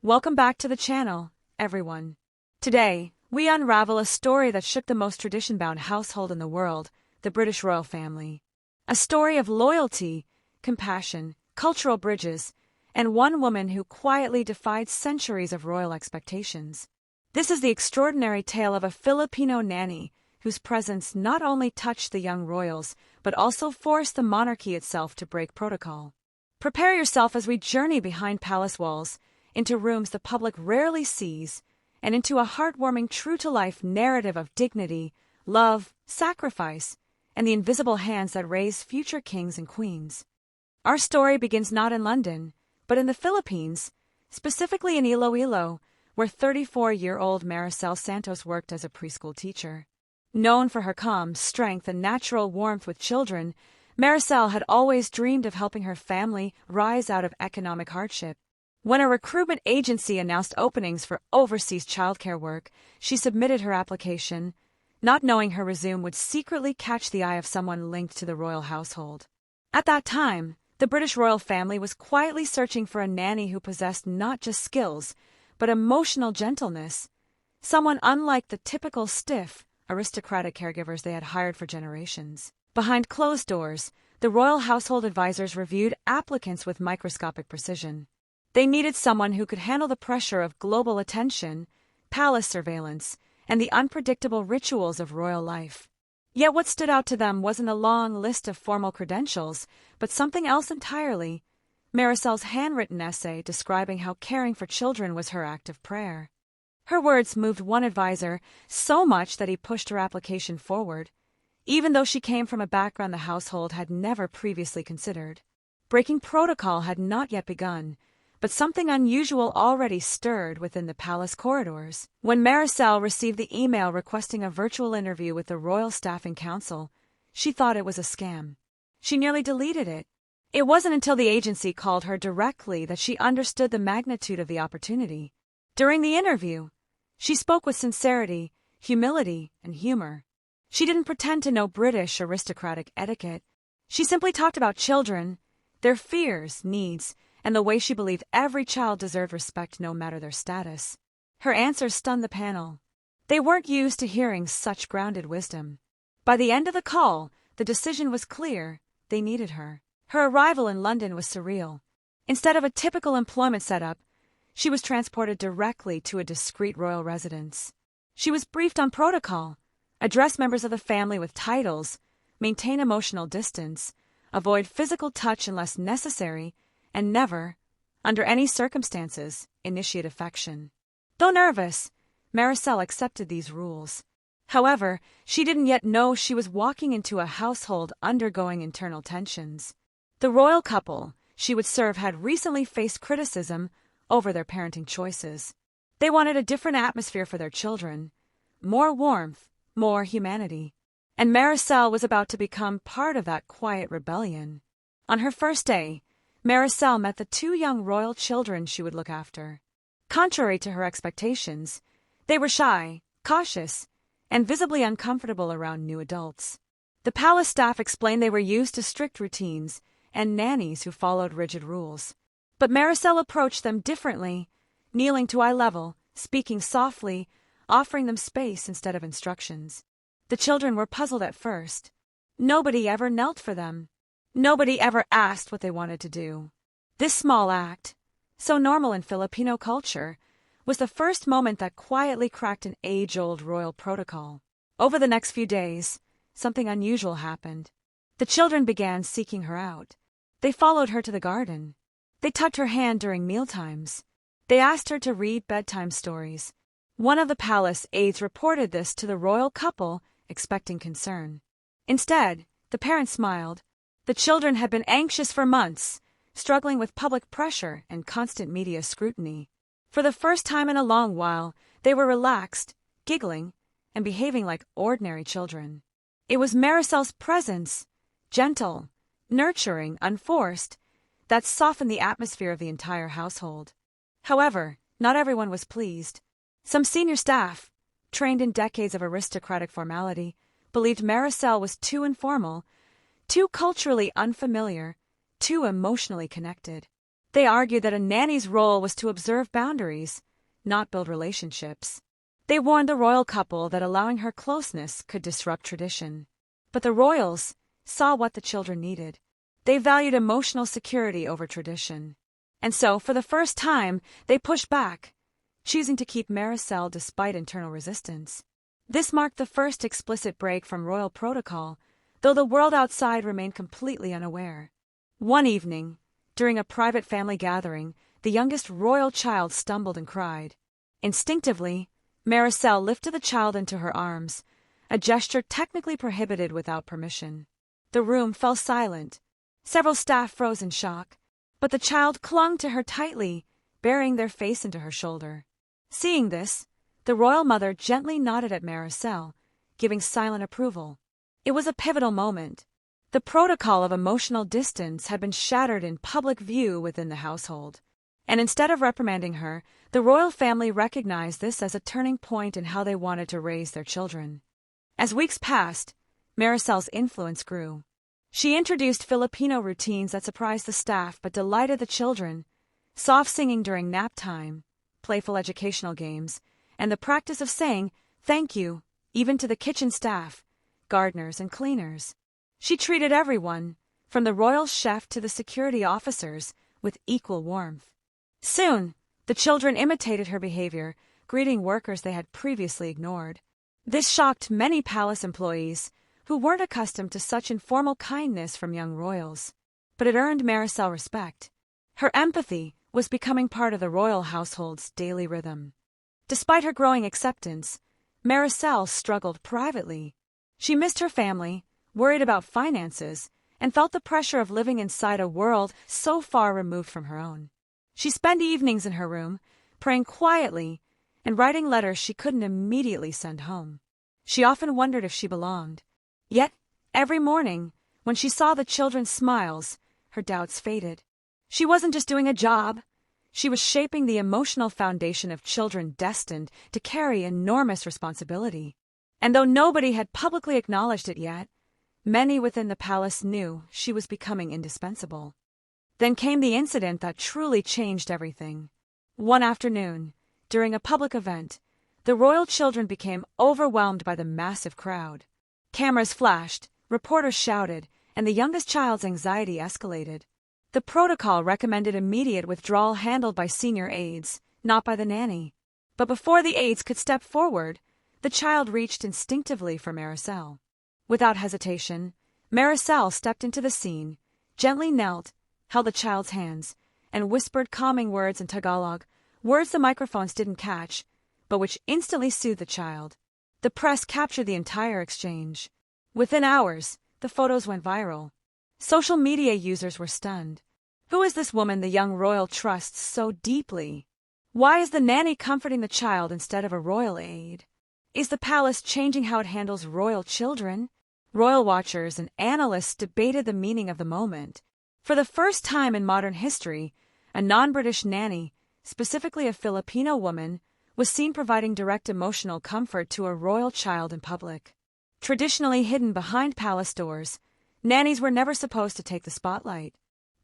Welcome back to the channel, everyone. Today, we unravel a story that shook the most tradition-bound household in the world, the British royal family. A story of loyalty, compassion, cultural bridges, and one woman who quietly defied centuries of royal expectations. This is the extraordinary tale of a Filipino nanny whose presence not only touched the young royals, but also forced the monarchy itself to break protocol. Prepare yourself as we journey behind palace walls, into rooms the public rarely sees, and into a heartwarming true-to-life narrative of dignity, love, sacrifice, and the invisible hands that raise future kings and queens. Our story begins not in London, but in the Philippines, specifically in Iloilo, where 34-year-old Maricel Santos worked as a preschool teacher. Known for her calm strength and natural warmth with children, Maricel had always dreamed of helping her family rise out of economic hardship. When a recruitment agency announced openings for overseas childcare work, she submitted her application, not knowing her resume would secretly catch the eye of someone linked to the royal household. At that time, the British royal family was quietly searching for a nanny who possessed not just skills, but emotional gentleness, someone unlike the typical stiff, aristocratic caregivers they had hired for generations. Behind closed doors, the royal household advisors reviewed applicants with microscopic precision. They needed someone who could handle the pressure of global attention, palace surveillance, and the unpredictable rituals of royal life. Yet what stood out to them wasn't a long list of formal credentials, but something else entirely: Maricel's handwritten essay describing how caring for children was her act of prayer. Her words moved one advisor so much that he pushed her application forward, even though she came from a background the household had never previously considered. Breaking protocol had not yet begun, but something unusual already stirred within the palace corridors. When Maricel received the email requesting a virtual interview with the Royal Staffing Council, she thought it was a scam. She nearly deleted it. It wasn't until the agency called her directly that she understood the magnitude of the opportunity. During the interview, she spoke with sincerity, humility, and humor. She didn't pretend to know British aristocratic etiquette. She simply talked about children, their fears, needs, and the way she believed every child deserved respect no matter their status. Her answers stunned the panel. They weren't used to hearing such grounded wisdom. By the end of the call, the decision was clear: they needed her. Her arrival in London was surreal. Instead of a typical employment setup, she was transported directly to a discreet royal residence. She was briefed on protocol: address members of the family with titles, maintain emotional distance, avoid physical touch unless necessary, and never, under any circumstances, initiate affection. Though nervous, Maricel accepted these rules. However, she didn't yet know she was walking into a household undergoing internal tensions. The royal couple she would serve had recently faced criticism over their parenting choices. They wanted a different atmosphere for their children, more warmth, more humanity. And Maricel was about to become part of that quiet rebellion. On her first day, Maricel met the two young royal children she would look after. Contrary to her expectations, they were shy, cautious, and visibly uncomfortable around new adults. The palace staff explained they were used to strict routines and nannies who followed rigid rules. But Maricel approached them differently, kneeling to eye level, speaking softly, offering them space instead of instructions. The children were puzzled at first. Nobody ever knelt for them. Nobody ever asked what they wanted to do. This small act, so normal in Filipino culture, was the first moment that quietly cracked an age-old royal protocol. Over the next few days, something unusual happened. The children began seeking her out. They followed her to the garden. They tugged her hand during mealtimes. They asked her to read bedtime stories. One of the palace aides reported this to the royal couple, expecting concern. Instead, the parents smiled. The children had been anxious for months, struggling with public pressure and constant media scrutiny. For the first time in a long while, they were relaxed, giggling, and behaving like ordinary children. It was Maricel's presence, gentle, nurturing, unforced, that softened the atmosphere of the entire household. However, not everyone was pleased. Some senior staff, trained in decades of aristocratic formality, believed Maricel was too informal, too culturally unfamiliar, too emotionally connected. They argued that a nanny's role was to observe boundaries, not build relationships. They warned the royal couple that allowing her closeness could disrupt tradition. But the royals saw what the children needed. They valued emotional security over tradition. And so, for the first time, they pushed back, choosing to keep Maricel despite internal resistance. This marked the first explicit break from royal protocol, though the world outside remained completely unaware. One evening, during a private family gathering, the youngest royal child stumbled and cried. Instinctively, Maricel lifted the child into her arms, a gesture technically prohibited without permission. The room fell silent. Several staff froze in shock, but the child clung to her tightly, burying their face into her shoulder. Seeing this, the royal mother gently nodded at Maricel, giving silent approval. It was a pivotal moment. The protocol of emotional distance had been shattered in public view within the household. And instead of reprimanding her, the royal family recognized this as a turning point in how they wanted to raise their children. As weeks passed, Maricel's influence grew. She introduced Filipino routines that surprised the staff but delighted the children: soft singing during nap time, playful educational games, and the practice of saying thank you, even to the kitchen staff, gardeners, and cleaners. She treated everyone, from the royal chef to the security officers, with equal warmth. Soon, the children imitated her behavior, greeting workers they had previously ignored. This shocked many palace employees, who weren't accustomed to such informal kindness from young royals. But it earned Maricel respect. Her empathy was becoming part of the royal household's daily rhythm. Despite her growing acceptance, Maricel struggled privately. She missed her family, worried about finances, and felt the pressure of living inside a world so far removed from her own. She spent evenings in her room, praying quietly and writing letters she couldn't immediately send home. She often wondered if she belonged. Yet, every morning, when she saw the children's smiles, her doubts faded. She wasn't just doing a job. She was shaping the emotional foundation of children destined to carry enormous responsibility. And though nobody had publicly acknowledged it yet, many within the palace knew she was becoming indispensable. Then came the incident that truly changed everything. One afternoon, during a public event, the royal children became overwhelmed by the massive crowd. Cameras flashed, reporters shouted, and the youngest child's anxiety escalated. The protocol recommended immediate withdrawal handled by senior aides, not by the nanny. But before the aides could step forward, the child reached instinctively for Maricel. Without hesitation, Maricel stepped into the scene, gently knelt, held the child's hands, and whispered calming words in Tagalog, words the microphones didn't catch, but which instantly soothed the child. The press captured the entire exchange. Within hours, the photos went viral. Social media users were stunned. Who is this woman the young royal trusts so deeply? Why is the nanny comforting the child instead of a royal aide? Is the palace changing how it handles royal children? Royal watchers and analysts debated the meaning of the moment. For the first time in modern history, a non-British nanny, specifically a Filipino woman, was seen providing direct emotional comfort to a royal child in public. Traditionally hidden behind palace doors, nannies were never supposed to take the spotlight.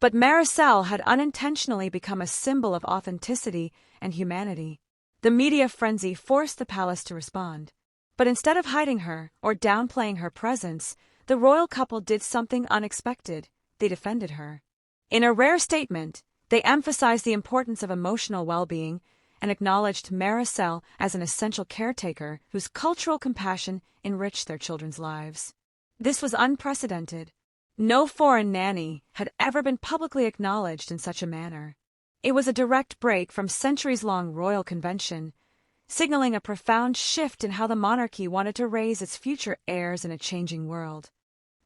But Maricel had unintentionally become a symbol of authenticity and humanity. The media frenzy forced the palace to respond. But instead of hiding her or downplaying her presence, the royal couple did something unexpected. They defended her. In a rare statement, they emphasized the importance of emotional well-being and acknowledged Maricel as an essential caretaker whose cultural compassion enriched their children's lives. This was unprecedented. No foreign nanny had ever been publicly acknowledged in such a manner. It was a direct break from centuries-long royal convention, signaling a profound shift in how the monarchy wanted to raise its future heirs in a changing world.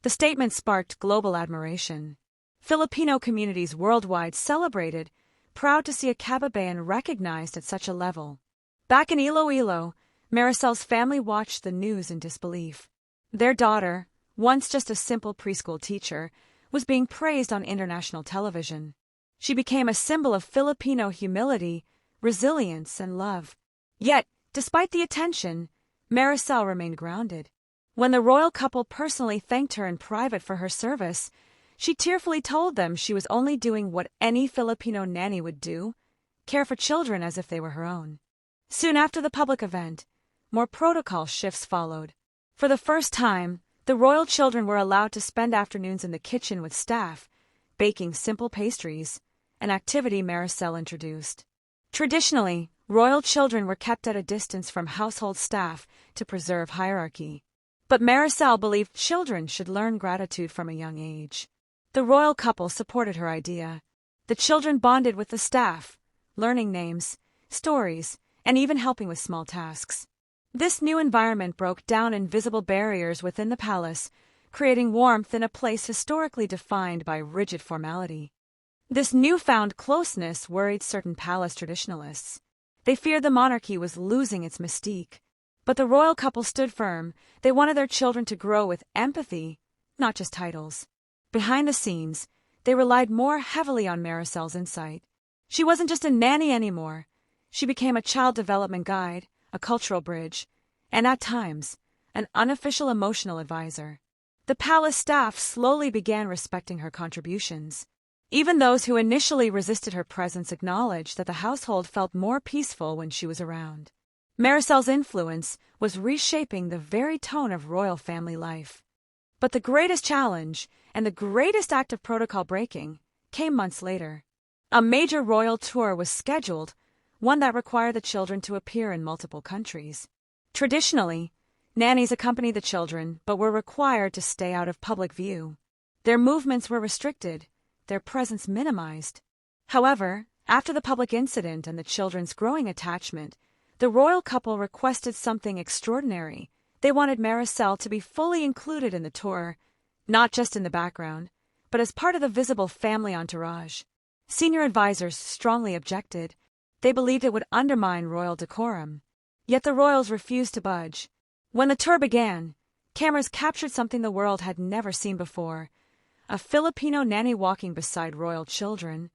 The statement sparked global admiration. Filipino communities worldwide celebrated, proud to see a Kababayan recognized at such a level. Back in Iloilo, Maricel's family watched the news in disbelief. Their daughter, once just a simple preschool teacher, was being praised on international television. She became a symbol of Filipino humility, resilience, and love. Yet, despite the attention, Maricel remained grounded. When the royal couple personally thanked her in private for her service, She tearfully told them she was only doing what any Filipino nanny would do, care for children as if they were her own. Soon after the public event, more protocol shifts followed. For the first time, the royal children were allowed to spend afternoons in the kitchen with staff, baking simple pastries, an activity Maricel introduced. Traditionally, royal children were kept at a distance from household staff to preserve hierarchy. But Maricel believed children should learn gratitude from a young age. The royal couple supported her idea. The children bonded with the staff, learning names, stories, and even helping with small tasks. This new environment broke down invisible barriers within the palace, creating warmth in a place historically defined by rigid formality. This newfound closeness worried certain palace traditionalists. They feared the monarchy was losing its mystique. But the royal couple stood firm. They wanted their children to grow with empathy, not just titles. Behind the scenes, they relied more heavily on Maricel's insight. She wasn't just a nanny anymore. She became a child development guide, a cultural bridge, and at times, an unofficial emotional advisor. The palace staff slowly began respecting her contributions. Even those who initially resisted her presence acknowledged that the household felt more peaceful when she was around. Maricel's influence was reshaping the very tone of royal family life. But the greatest challenge, and the greatest act of protocol breaking, came months later. A major royal tour was scheduled, one that required the children to appear in multiple countries. Traditionally, nannies accompanied the children but were required to stay out of public view. Their movements were restricted, their presence minimized. However, after the public incident and the children's growing attachment, the royal couple requested something extraordinary. They wanted Maricel to be fully included in the tour, not just in the background, but as part of the visible family entourage. Senior advisors strongly objected. They believed it would undermine royal decorum. Yet the royals refused to budge. When the tour began, cameras captured something the world had never seen before: a Filipino nanny walking beside royal children,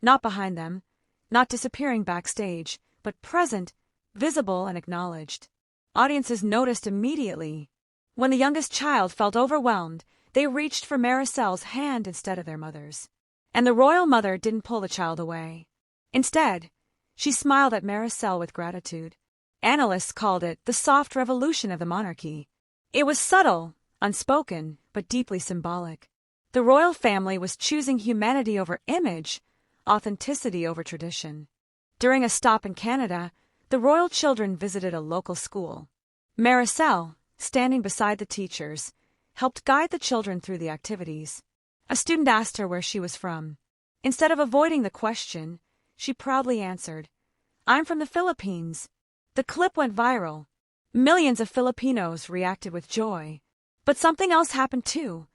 not behind them, not disappearing backstage, but present, visible and acknowledged. Audiences noticed immediately. When the youngest child felt overwhelmed, they reached for Maricel's hand instead of their mother's. And the royal mother didn't pull the child away. Instead, she smiled at Maricel with gratitude. Analysts called it the soft revolution of the monarchy. It was subtle, unspoken, but deeply symbolic. The royal family was choosing humanity over image, authenticity over tradition. During a stop in Canada, the royal children visited a local school. Maricel, standing beside the teachers, helped guide the children through the activities. A student asked her where she was from. Instead of avoiding the question, she proudly answered, "I'm from the Philippines." The clip went viral. Millions of Filipinos reacted with joy. But something else happened too.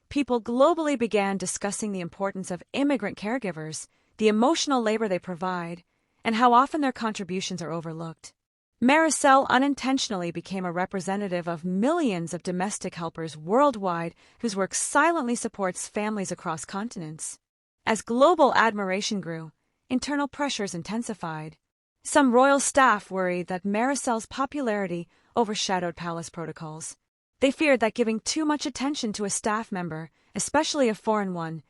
People globally began discussing the importance of immigrant caregivers, the emotional labor they provide, and how often their contributions are overlooked. Maricel unintentionally became a representative of millions of domestic helpers worldwide whose work silently supports families across continents. As global admiration grew, internal pressures intensified. Some royal staff worried that Maricel's popularity overshadowed palace protocols. They feared that giving too much attention to a staff member, especially a foreign one,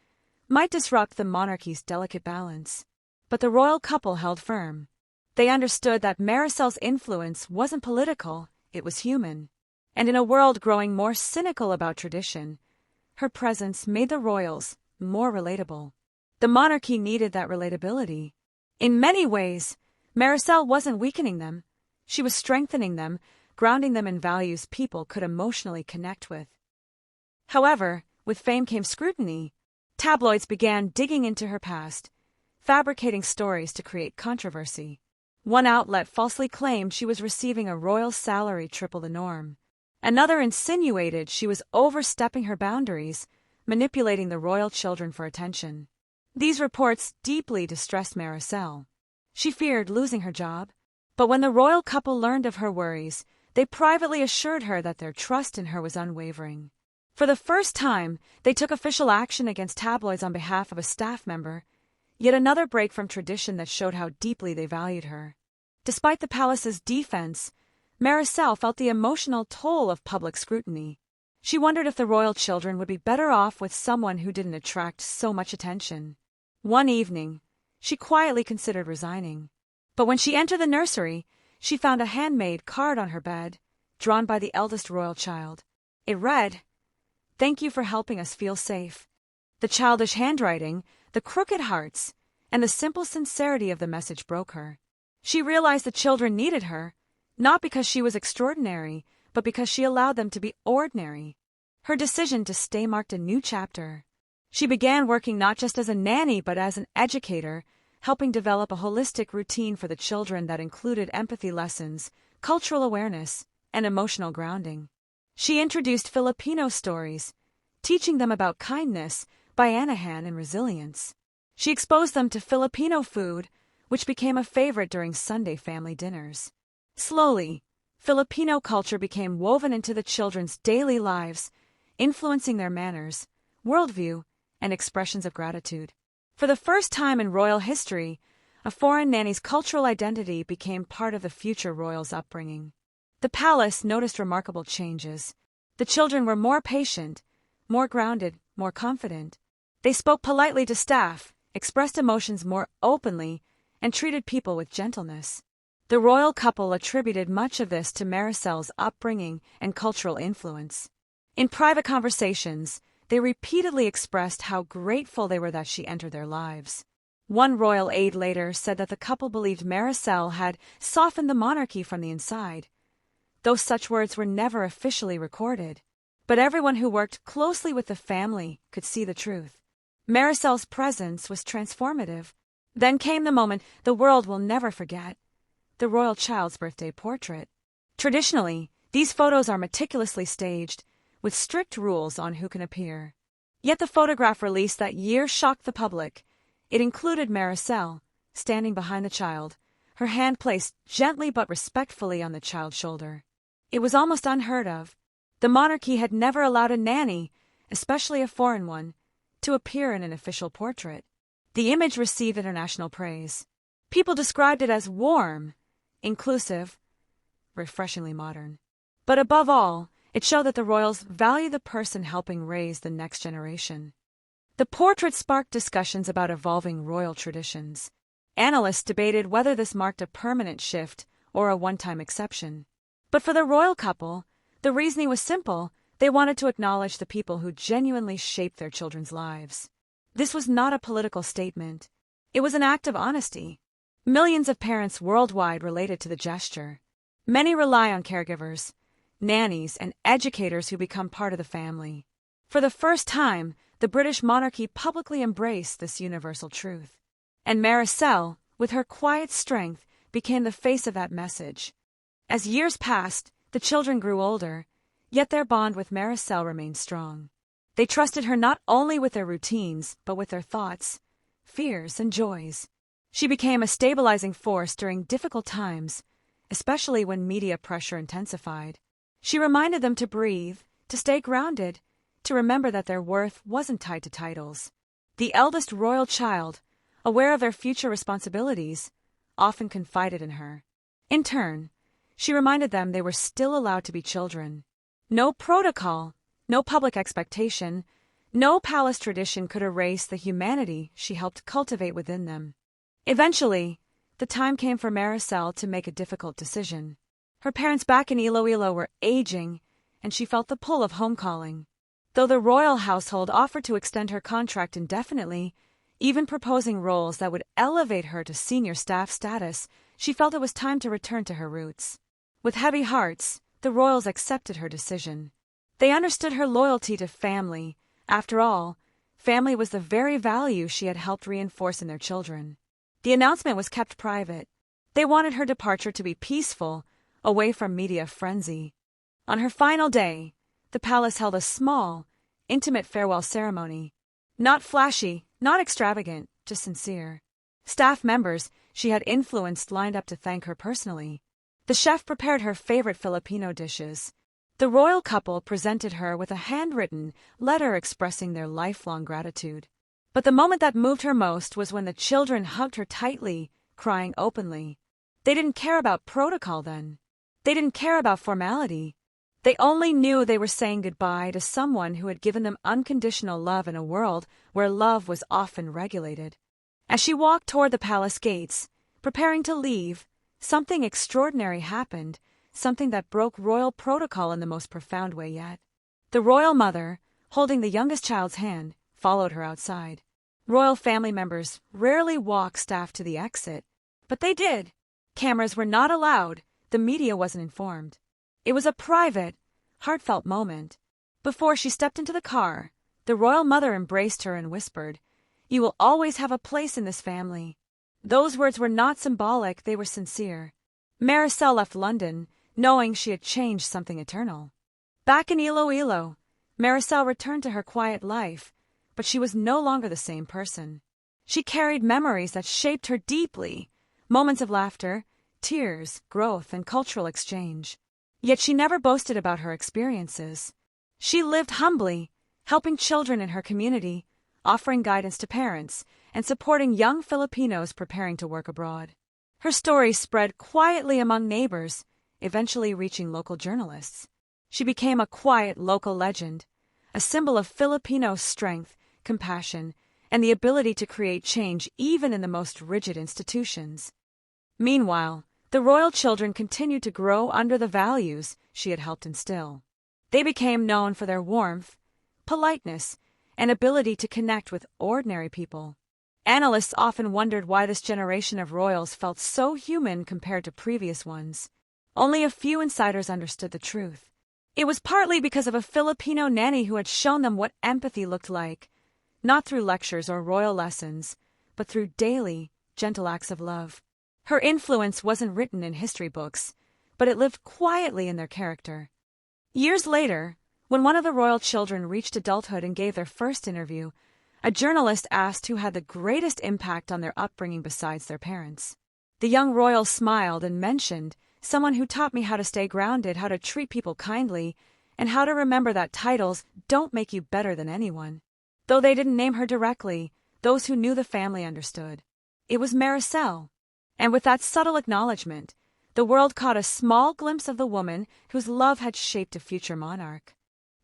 might disrupt the monarchy's delicate balance. But the royal couple held firm. They understood that Maricel's influence wasn't political, it was human. And in a world growing more cynical about tradition, her presence made the royals more relatable. The monarchy needed that relatability. In many ways, Maricel wasn't weakening them. She was strengthening them, grounding them in values people could emotionally connect with. However, with fame came scrutiny. Tabloids began digging into her past, fabricating stories to create controversy. One outlet falsely claimed she was receiving a royal salary triple the norm. Another insinuated she was overstepping her boundaries, manipulating the royal children for attention. These reports deeply distressed Maricel. She feared losing her job. But when the royal couple learned of her worries, they privately assured her that their trust in her was unwavering. For the first time, they took official action against tabloids on behalf of a staff member, yet another break from tradition that showed how deeply they valued her. Despite the palace's defense, Maricel felt the emotional toll of public scrutiny. She wondered if the royal children would be better off with someone who didn't attract so much attention. One evening, she quietly considered resigning. But when she entered the nursery, she found a handmade card on her bed, drawn by the eldest royal child. It read, "Thank you for helping us feel safe." The childish handwriting, the crooked hearts, and the simple sincerity of the message broke her. She realized the children needed her, not because she was extraordinary, but because she allowed them to be ordinary. Her decision to stay marked a new chapter. She began working not just as a nanny but as an educator, helping develop a holistic routine for the children that included empathy lessons, cultural awareness, and emotional grounding. She introduced Filipino stories, teaching them about kindness, bayanihan, and resilience. She exposed them to Filipino food, which became a favorite during Sunday family dinners. Slowly, Filipino culture became woven into the children's daily lives, influencing their manners, worldview, and expressions of gratitude. For the first time in royal history, a foreign nanny's cultural identity became part of the future royal's upbringing. The palace noticed remarkable changes. The children were more patient, more grounded, more confident. They spoke politely to staff, expressed emotions more openly, and treated people with gentleness. The royal couple attributed much of this to Maricel's upbringing and cultural influence. In private conversations, they repeatedly expressed how grateful they were that she entered their lives. One royal aide later said that the couple believed Maricel had softened the monarchy from the inside, though such words were never officially recorded. But everyone who worked closely with the family could see the truth. Maricel's presence was transformative. Then came the moment the world will never forget: the royal child's birthday portrait. Traditionally, these photos are meticulously staged, with strict rules on who can appear. Yet the photograph released that year shocked the public. It included Maricel, standing behind the child, her hand placed gently but respectfully on the child's shoulder. It was almost unheard of. The monarchy had never allowed a nanny, especially a foreign one, to appear in an official portrait. The image received international praise. People described it as warm, inclusive, refreshingly modern. But above all, it showed that the royals value the person helping raise the next generation. The portrait sparked discussions about evolving royal traditions. Analysts debated whether this marked a permanent shift or a one-time exception. But for the royal couple, the reasoning was simple: they wanted to acknowledge the people who genuinely shaped their children's lives. This was not a political statement. It was an act of honesty. Millions of parents worldwide related to the gesture. Many rely on caregivers, nannies, and educators who become part of the family. For the first time, the British monarchy publicly embraced this universal truth. And Maricel, with her quiet strength, became the face of that message. As years passed, the children grew older, yet their bond with Maricel remained strong. They trusted her not only with their routines, but with their thoughts, fears, and joys. She became a stabilizing force during difficult times, especially when media pressure intensified. She reminded them to breathe, to stay grounded, to remember that their worth wasn't tied to titles. The eldest royal child, aware of their future responsibilities, often confided in her. In turn, she reminded them they were still allowed to be children. No protocol, no public expectation, no palace tradition could erase the humanity she helped cultivate within them. Eventually, the time came for Maricel to make a difficult decision. Her parents back in Iloilo were aging, and she felt the pull of home calling. Though the royal household offered to extend her contract indefinitely, even proposing roles that would elevate her to senior staff status, she felt it was time to return to her roots. With heavy hearts, the royals accepted her decision. They understood her loyalty to family. After all, family was the very value she had helped reinforce in their children. The announcement was kept private. They wanted her departure to be peaceful, away from media frenzy. On her final day, the palace held a small, intimate farewell ceremony. Not flashy, not extravagant, just sincere. Staff members she had influenced lined up to thank her personally. The chef prepared her favorite Filipino dishes. The royal couple presented her with a handwritten letter expressing their lifelong gratitude. But the moment that moved her most was when the children hugged her tightly, crying openly. They didn't care about protocol then. They didn't care about formality. They only knew they were saying goodbye to someone who had given them unconditional love in a world where love was often regulated. As she walked toward the palace gates, preparing to leave, something extraordinary happened, something that broke royal protocol in the most profound way yet. The royal mother, holding the youngest child's hand, followed her outside. Royal family members rarely walk staff to the exit, but they did. Cameras were not allowed, the media wasn't informed. It was a private, heartfelt moment. Before she stepped into the car, the royal mother embraced her and whispered, "You will always have a place in this family." Those words were not symbolic, they were sincere. Maricel left London, knowing she had changed something eternal. Back in Iloilo, Maricel returned to her quiet life, but she was no longer the same person. She carried memories that shaped her deeply, moments of laughter, tears, growth, and cultural exchange. Yet she never boasted about her experiences. She lived humbly, helping children in her community, offering guidance to parents, and supporting young Filipinos preparing to work abroad. Her story spread quietly among neighbors, eventually reaching local journalists. She became a quiet local legend, a symbol of Filipino strength, compassion, and the ability to create change even in the most rigid institutions. Meanwhile, the royal children continued to grow under the values she had helped instill. They became known for their warmth, politeness, and ability to connect with ordinary people. Analysts often wondered why this generation of royals felt so human compared to previous ones. Only a few insiders understood the truth. It was partly because of a Filipino nanny who had shown them what empathy looked like, not through lectures or royal lessons, but through daily, gentle acts of love. Her influence wasn't written in history books, but it lived quietly in their character. Years later, when one of the royal children reached adulthood and gave their first interview, a journalist asked who had the greatest impact on their upbringing besides their parents. The young royal smiled and mentioned, "Someone who taught me how to stay grounded, how to treat people kindly, and how to remember that titles don't make you better than anyone." Though they didn't name her directly, those who knew the family understood. It was Maricel. And with that subtle acknowledgement, the world caught a small glimpse of the woman whose love had shaped a future monarch.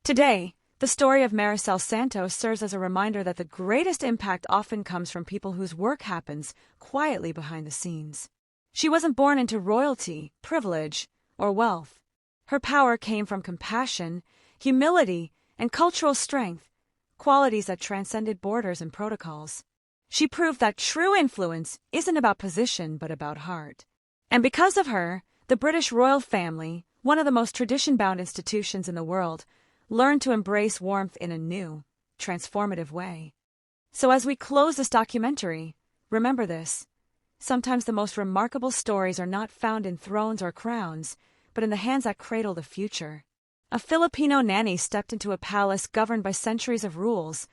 Today, the story of Maricel Santos serves as a reminder that the greatest impact often comes from people whose work happens quietly behind the scenes. She wasn't born into royalty, privilege, or wealth. Her power came from compassion, humility, and cultural strength, qualities that transcended borders and protocols. She proved that true influence isn't about position but about heart. And because of her, the British royal family, one of the most tradition-bound institutions in the world, learned to embrace warmth in a new, transformative way. So as we close this documentary, remember this. Sometimes the most remarkable stories are not found in thrones or crowns, but in the hands that cradle the future. A Filipino nanny stepped into a palace governed by centuries of rules,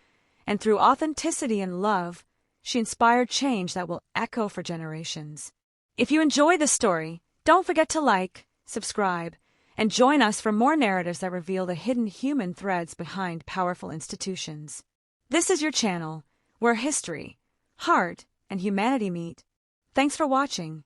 and through authenticity and love, she inspired change that will echo for generations. If you enjoy this story, don't forget to like, subscribe, and join us for more narratives that reveal the hidden human threads behind powerful institutions. This is your channel, where history, heart, and humanity meet. Thanks for watching.